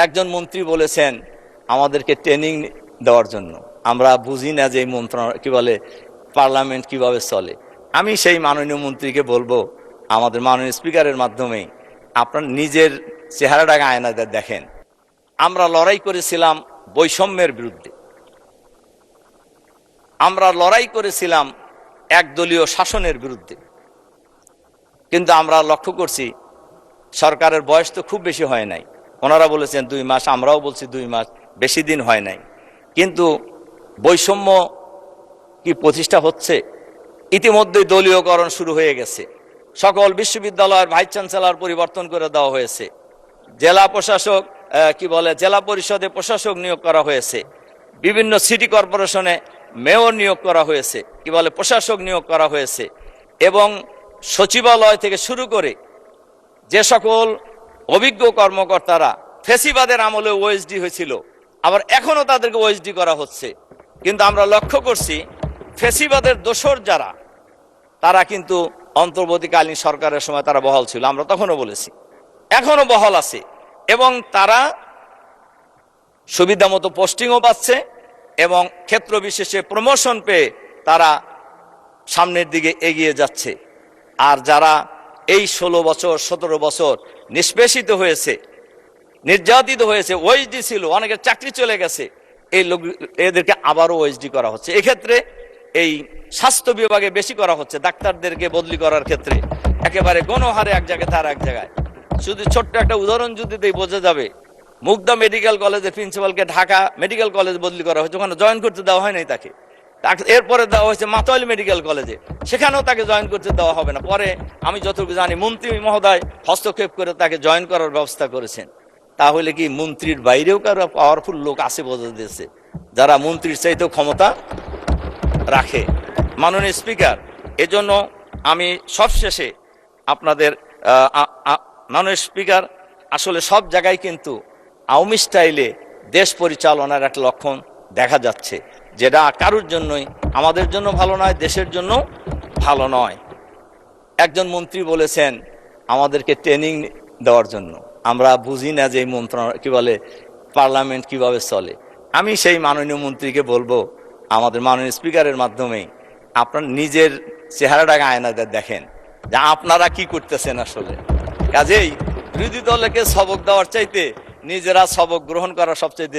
একজন মন্ত্রী বলেছেন আমাদেরকে ট্রেনিং দেওয়ার জন্য। আমরা বুঝি না যে এই মন্ত্রণালয় কি বলে, পার্লামেন্ট কিভাবে চলে। আমি সেই মাননীয় মন্ত্রীকে বলবো, আমাদের মাননীয় স্পিকারের মাধ্যমে আপনার নিজের চেহারাটাকে আয়নাতে দেখেন। আমরা লড়াই করেছিলাম বৈষম্যের বিরুদ্ধে, আমরা লড়াই করেছিলাম একদলীয় শাসনের বিরুদ্ধে, কিন্তু আমরা লক্ষ্য করছি সরকারের বয়স তো খুব বেশি হয় নাই। ওনারা বলেছেন 2 মাস, আমরাও বলছি 2 মাস, বেশি দিন হয় নাই। কিন্তু বৈষম্য কি প্রতিষ্ঠা হচ্ছে? ইতিমধ্যে দলীয়করণ শুরু হয়ে গেছে। সকল বিশ্ববিদ্যালয়ের ভাইস চ্যান্সেলর পরিবর্তন করে দেওয়া হয়েছে। জেলা প্রশাসক জেলা পরিষদে প্রশাসক নিয়োগ করা হয়েছে। বিভিন্ন সিটি কর্পোরেশনে মেয়র নিয়োগ করা হয়েছে, প্রশাসক নিয়োগ করা হয়েছে। এবং সচিবালয় থেকে শুরু করে যে সকল অভিজ্ঞ কর্মকর্তারা ফেসিবাদের আমলে ওএসডি হয়েছিল, আবার এখনো তাদেরকে ওএসডি করা হচ্ছে। কিন্তু আমরা লক্ষ্য করছি ফেসিবাদের দোসর যারা, তারা কিন্তু অন্তর্বর্তীকালীন সরকারের সময় তারা বহাল ছিল। আমরা তখনও বলেছি, এখনো বহাল আছে, এবং তারা সুবিধা মতো পোস্টিংও পাচ্ছে এবং ক্ষেত্র বিশেষে প্রমোশন পেয়ে তারা সামনের দিকে এগিয়ে যাচ্ছে। আর যারা এই 16 বছর 17 বছর নিষ্পেষিত হয়েছে, নির্যাতিত হয়েছে, ওএসডি ছিল, অনেকের চাকরি চলে গেছে, এই লোক এদেরকে আবারও ওএসডি করা হচ্ছে। এক্ষেত্রে এই স্বাস্থ্য বিভাগে বেশি করা হচ্ছে। ডাক্তারদেরকে বদলি করার ক্ষেত্রে একেবারে গণহারে এক জায়গায় তার এক জায়গায়। শুধু ছোট্ট একটা উদাহরণ যদি দেই বোঝা যাবে, মুগদা মেডিকেল কলেজের প্রিন্সিপালকে ঢাকা মেডিকেল কলেজ বদলি করা হয়েছে, ওখানে জয়েন করতে দেওয়া হয় নাই তাকে। এরপরে দেওয়া হয়েছে মাতোয়াইল মেডিকেল কলেজে, সেখানেও তাকে জয়েন করতে দেওয়া হবে না। পরে আমি যতটুকু জানি মন্ত্রী মহোদয় হস্তক্ষেপ করে তাকে জয়েন করার ব্যবস্থা করেছেন। তাহলে কি মন্ত্রীর বাইরেও কারো পাওয়ারফুল লোক আছে বোঝা দিয়েছে, যারা মন্ত্রীর চাইতেও ক্ষমতা রাখে। মাননীয় স্পিকার, এজন্য আমি সবশেষে আপনাদের মাননীয় স্পিকার, আসলে সব জায়গায় কিন্তু আওয়ামী স্টাইলে দেশ পরিচালনার একটা লক্ষণ দেখা যাচ্ছে, যেটা কারোর জন্যই, আমাদের জন্য ভালো নয়, দেশের জন্য ভালো নয়। একজন মন্ত্রী বলেছেন আমাদেরকে ট্রেনিং দেওয়ার জন্য। আমরা বুঝি না যে এই মন্ত্রণালয় কি বলে, পার্লামেন্ট কিভাবে চলে। আমি সেই মাননীয় মন্ত্রীকে বলবো, আমাদের মাননীয় স্পিকারের মাধ্যমে আপনার নিজের চেহারাটাকে আয়নাতে দেখেন যে আপনারা কি করতেছেন আসলে। কাজেই বিরোধী দলকে সবক দেওয়ার চাইতে নিজেরা সবক গ্রহণ করা সবচেয়ে